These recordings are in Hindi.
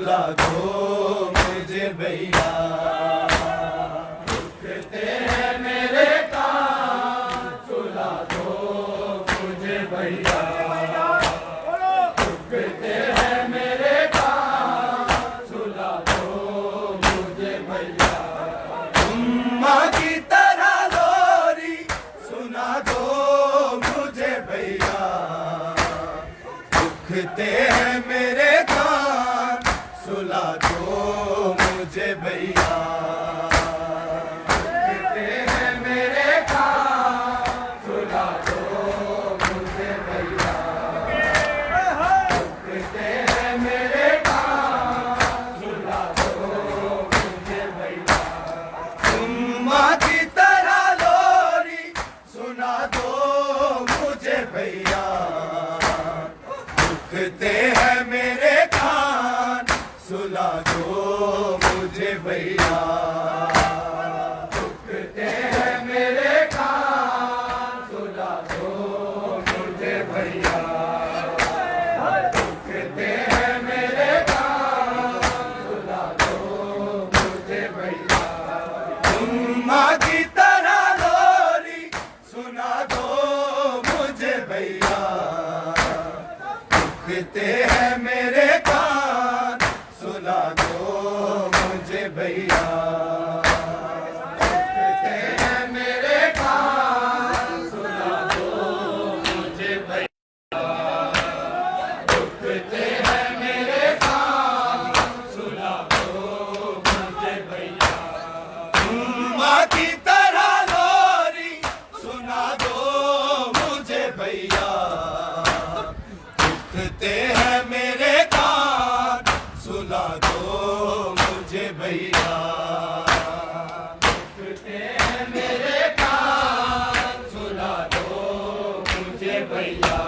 सुला दो मुझे भैया। दुखते हैं मेरे कान सुला दो मुझे भैया। दुखते हैं मेरे कान सुला दो मुझे भैया। अम्मा की तरह लोरी सुना दो मुझे भैया। दुखते हैं मेरे कान सुला दो मुझे भैया। दुखते हैं मेरे कान सुला दो मुझे भैया। दुखते हैं मेरे कान सुला दो मुझे भैया। अम्मा की तरह लोरी सुना दो मुझे भैया। दुखते हैं मेरे कान सुला दो मुझे भैया। दुखते हैं मेरे कान सुला दो मुझे भैया। दुखते हैं मेरे कान सुला दो मुझे भैया। अम्मा की तरह लोरी सुना दो मुझे भैया। दुखते हैं मेरे कान सुला दो मुझे भैया। दुखते हैं मेरे कान सुला दो मुझे भैया। दुखते हैं मेरे कान सुला दो मुझे भैया। अम्मा की तरह लोरी सुना दो मुझे भैया। दुखते हैं मेरे कान सुला दो मुझे भैया। दुखते हैं मेरे कान सुला दो मुझे भैया।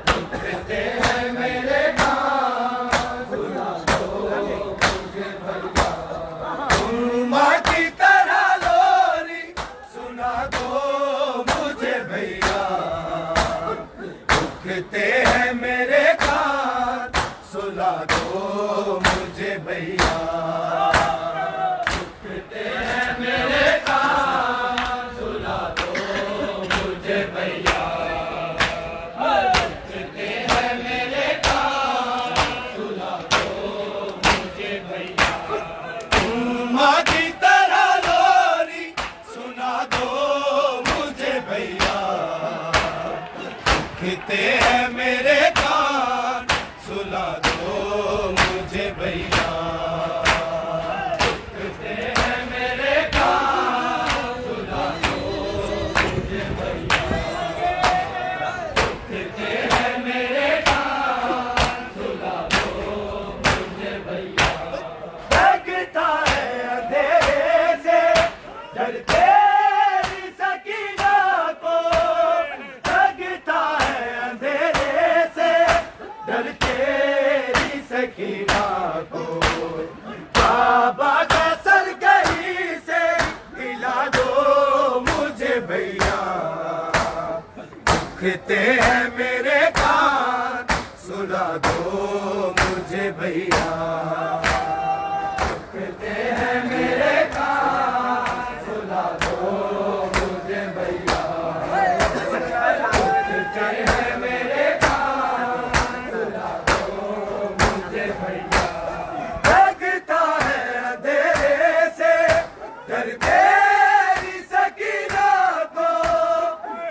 दुखते हैं मेरे कान सुला दो मुझे भैया। अम्मा की तरह लोरी सुना दो मुझे भैया। दुखते हैं मेरे कान सुला दो मुझे भैया। दुखते हैं मेरे कान सुला दो मुझे भैया। दुखते हैं मेरे कान सुला दो मुझे भैया। अम्मा की तरह लोरी सुना दो मुझे भैया। दुखते हैं मेरे कान सुला दो मुझे भैया। दुखते हैं मेरे कान सुला दो मुझे भैया। दुखते हैं मेरे कान सुला दो मुझे भैया। लगता है अंधेरे से डरते सकीना को। लगता है अंधेरे से डरते सकीना को। बाबा का सर कहीं से हिला दो मुझे भैया। दुखते हैं मेरे कान सुला दो मुझे भैया। दुखते हैं मेरे कान सुला दो मुझे भैया। दुखते हैं मेरे कान सुला दो मुझे भैया। लगता है अंधेरे से डरते सकीना को।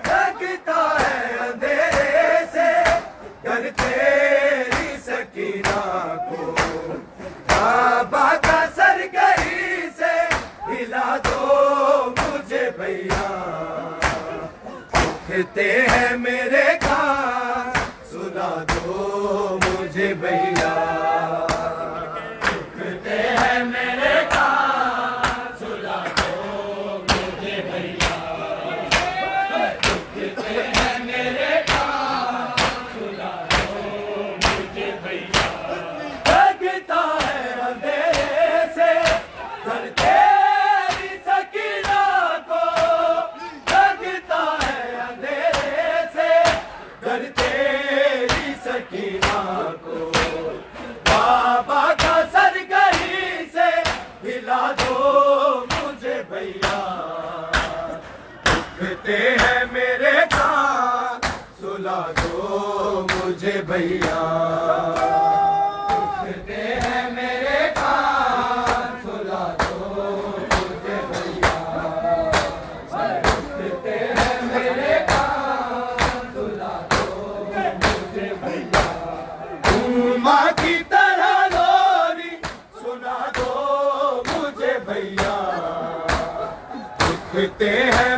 लगता है अंधेरे से डरते सकीना को। बाबा का सर कहीं से हिला दो मुझे भैया। दुखते हैं मेरे कान सुला दो मुझे भैया। दुखते हैं मेरे कान सुला दो मुझे भैया। दुखते हैं मेरे कान सुला दो मुझे भैया। लगता है अंधेरे से डरते सकीना को। लगता है अंधेरे से डरते सकीना को। सुला दो मुझे भैया। दुखते हैं मेरे कान, सुला दो मुझे भैया। दुखते हैं मेरे कान, सुला दो मुझे भैया। माँ की तरह लोरी सुना दो मुझे भैया। दुखते हैं